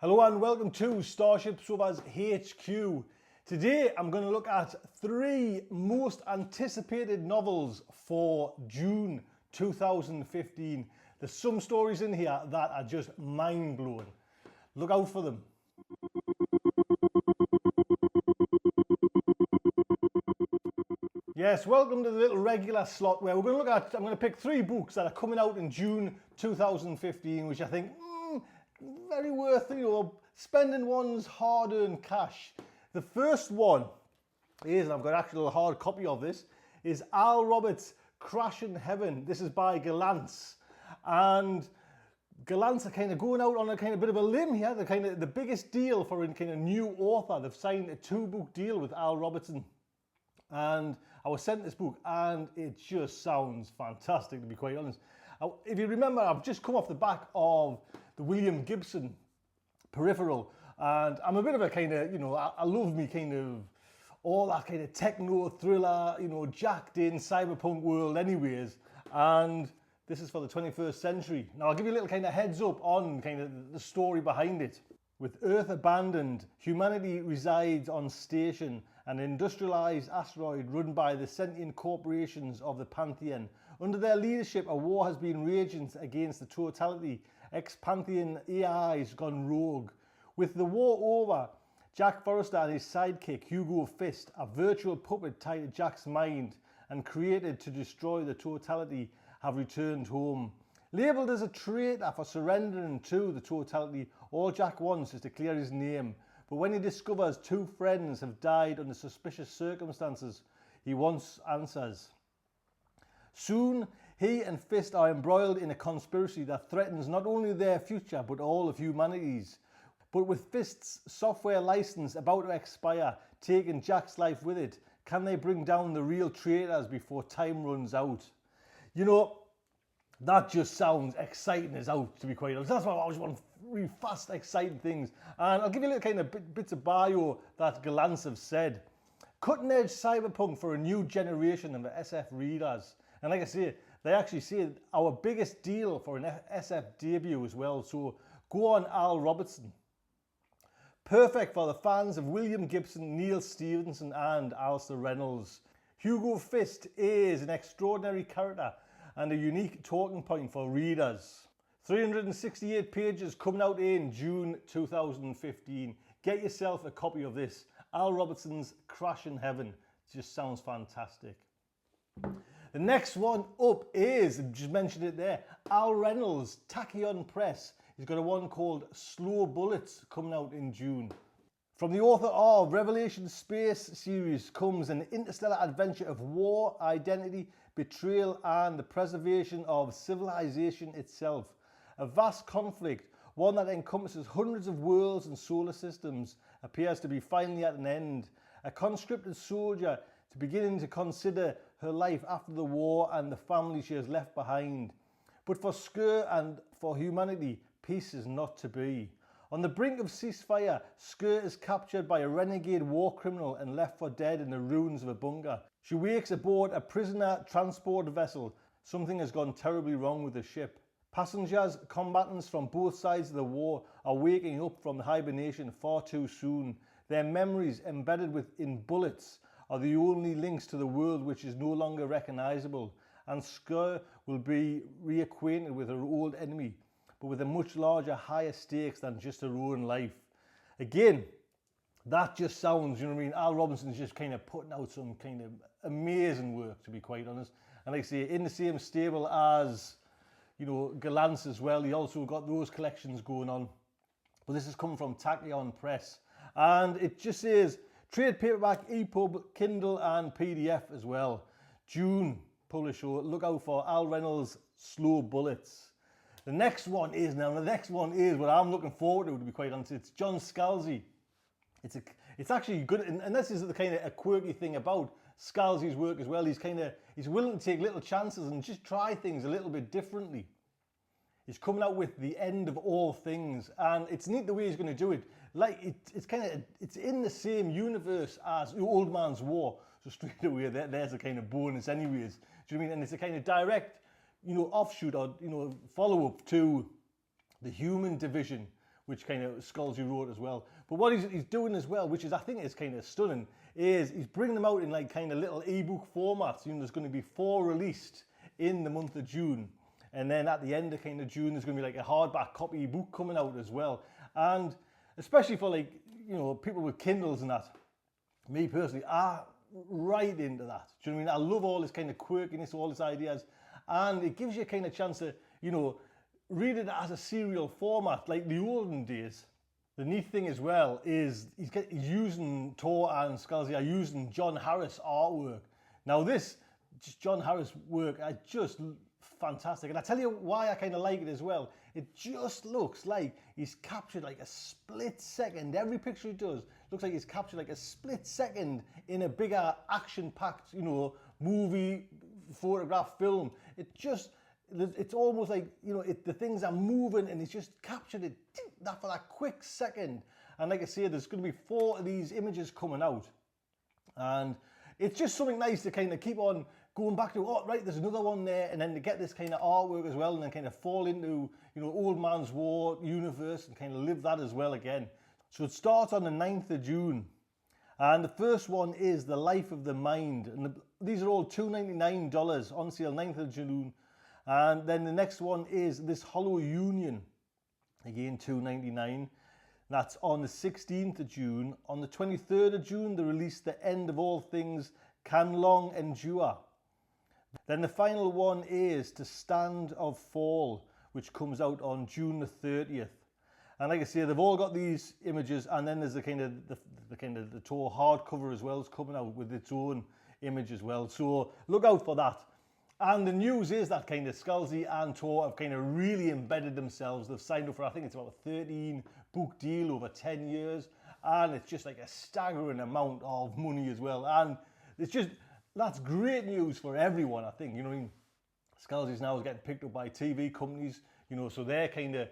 Hello and welcome to Starship Sofa's HQ. Today I'm going to look at 3 most anticipated novels for June 2015. There's some stories in here that are just mind-blowing. Look out for them. Yes, welcome to the little regular slot where we're going to look at, I'm going to pick 3 books that are coming out in June 2015, which I think very worth, spending one's hard-earned cash. The first one is, and I've got actually a hard copy of this, is Al Roberts' Crash in Heaven. This is by Scalzi. And Scalzi are kind of going out on a kind of bit of a limb here. They're kind of the biggest deal for a kind of new author. They've signed a 2-book deal with Al Robertson. And I was sent this book and it just sounds fantastic, to be quite honest. If you remember, I've just come off the back of the William Gibson Peripheral, and I'm a bit of a kind of, I love me kind of all that kind of techno thriller, jacked in cyberpunk world anyways, and this is for the 21st century. Now I'll give you a little kind of heads up on kind of the story behind it. With Earth abandoned, humanity resides on station, an industrialized asteroid run by the sentient corporations of the Pantheon. Under their leadership, a war has been raging against the totality. Ex-Pantheon AI's gone rogue. With the war over, Jack Forrester and his sidekick, Hugo Fist, a virtual puppet tied to Jack's mind and created to destroy the totality, have returned home. Labelled as a traitor for surrendering to the totality, all Jack wants is to clear his name. But when he discovers 2 friends have died under suspicious circumstances, he wants answers. Soon, he and Fist are embroiled in a conspiracy that threatens not only their future, but all of humanity's. But with Fist's software license about to expire, taking Jack's life with it, can they bring down the real traitors before time runs out? That just sounds exciting as out, to be quite honest. That's why I always want really fast, exciting things. And I'll give you a little kind of bits of bio that Scalzi have said. Cutting edge cyberpunk for a new generation of SF readers. And like I say, they actually say our biggest deal for an SF debut as well. So go on, Al Robertson. Perfect for the fans of William Gibson, Neil Stephenson and Alistair Reynolds. Hugo Fist is an extraordinary character and a unique talking point for readers. 368 pages coming out in June 2015. Get yourself a copy of this. Al Robertson's Crash in Heaven. It just sounds fantastic. The next one up is, just mentioned it there, Al Reynolds, Tachyon Press. He's got a one called Slow Bullets coming out in June. From the author of Revelation Space series comes an interstellar adventure of war, identity, betrayal and the preservation of civilization itself. A vast conflict, one that encompasses hundreds of worlds and solar systems, appears to be finally at an end. A conscripted soldier to beginning to consider her life after the war and the family she has left behind. But for Sker and for humanity, peace is not to be. On the brink of ceasefire, Sker is captured by a renegade war criminal and left for dead in the ruins of a bunker. She wakes aboard a prisoner transport vessel. Something has gone terribly wrong with the ship. Passengers, combatants from both sides of the war, are waking up from hibernation far too soon. Their memories, embedded within bullets, are the only links to the world which is no longer recognisable. And Sker will be reacquainted with her old enemy, but with a much larger, higher stakes than just her own life. Again, that just sounds, Al Robinson's just kind of putting out some kind of amazing work, to be quite honest. And like I say, in the same stable as, Scalzi as well. He also got those collections going on. But this has come from Tachyon Press. And it just says, trade paperback, EPUB, Kindle and PDF as well. June publisher, look out for Al Reynolds' Slow Bullets. The next one is what I'm looking forward to be quite honest. It's John Scalzi. It's actually good, and this is the kind of a quirky thing about Scalzi's work as well. He's willing to take little chances and just try things a little bit differently. He's coming out with The End of All Things, and it's neat the way he's going to do it. Like it's in the same universe as Old Man's War. So straight away, there's a kind of bonus, anyways. Do you know what I mean? And it's a kind of direct, offshoot or follow up to the Human Division, which kind of Scalzi wrote as well. But what he's doing as well, which is I think is kind of stunning, is he's bringing them out in like kind of little ebook formats. You know, there's going to be 4 released in the month of June, and then at the end of kind of June, there's going to be like a hardback copy book coming out as well. And especially for like, you know, people with Kindles and that, me personally, I right into that. Do you know what I mean? I love all this kind of quirkiness, all these ideas, and it gives you a kind of chance to, you know, read it as a serial format like the olden days. The neat thing as well is he's using Tor and Scalzi are using John Harris artwork. Now this John Harris work are just fantastic, and I tell you why I kind of like it as well. It just looks like he's captured like a split second. Every picture he does looks like he's captured like a split second in a bigger action-packed, you know, movie, photograph, film. It's almost like, you know, the things are moving and it's just captured it for that quick second. And like I say, there's going to be 4 of these images coming out, and it's just something nice to kind of keep on going back to, oh, right, there's another one there, and then to get this kind of artwork as well, and then kind of fall into, you know, Old Man's War universe and kind of live that as well again. So it starts on the 9th of June. And the first one is The Life of the Mind. And these are all $2.99 on sale, 9th of June. And then the next one is This Hollow Union. Again, $2.99. That's on the 16th of June. On the 23rd of June, they released The End of All Things Can Long Endure. Then the final one is To Stand or Fall, which comes out on June the 30th. And like I say, they've all got these images, and then there's the kind of the Tor hardcover as well. It's coming out with its own image as well. So look out for that. And the news is that kind of Scalzi and Tor have kind of really embedded themselves. They've signed up for, I think it's about a 13 book deal over 10 years. And it's just like a staggering amount of money as well. And it's just, that's great news for everyone, I think. You know what I mean? Scalzi's now getting picked up by TV companies, you know, so they're kind of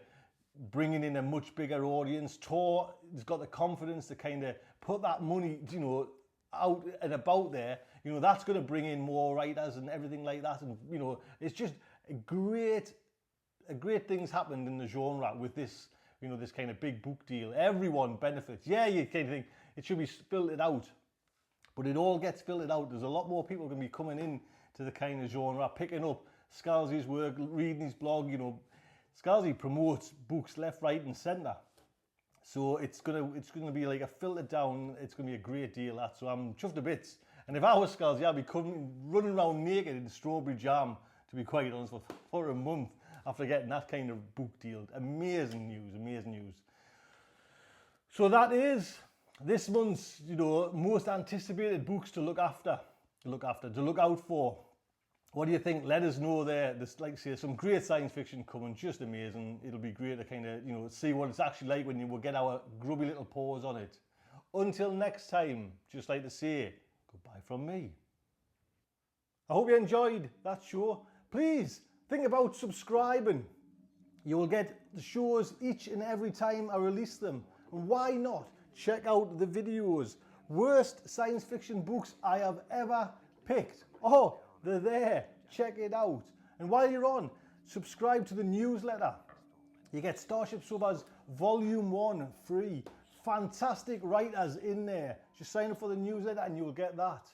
bringing in a much bigger audience. Tor has got the confidence to kind of put that money, you know, out and about there. You know, that's going to bring in more writers and everything like that. And, you know, it's just a great things happened in the genre with this, you know, this kind of big book deal. Everyone benefits. Yeah, you kind of think it should be filtered out, but it all gets filtered out. There's a lot more people going to be coming in to the kind of genre, picking up Scalzi's work, reading his blog. You know, Scalzi promotes books left, right, and centre. So it's gonna be like a filtered down. It's gonna be a great deal. That, so I'm chuffed to bits. And if I was Scalzi, I'd be running around naked in strawberry jam, to be quite honest, for a month after getting that kind of book deal. Amazing news, amazing news. So that is this month's, you know, most anticipated books to look out for. What do you think? Let us know there. There's, like I say, some great science fiction coming, just amazing. It'll be great to kind of, you know, see what it's actually like when we'll get our grubby little paws on it. Until next time, just like to say, goodbye from me. I hope you enjoyed that show. Please think about subscribing. You will get the shows each and every time I release them. And why not check out the videos? Worst science fiction books I have ever picked. Oh, they're there. Check it out. And while you're on, subscribe to the newsletter. You get Starship Sofa's Volume 1 free. Fantastic writers in there. Just sign up for the newsletter and you'll get that.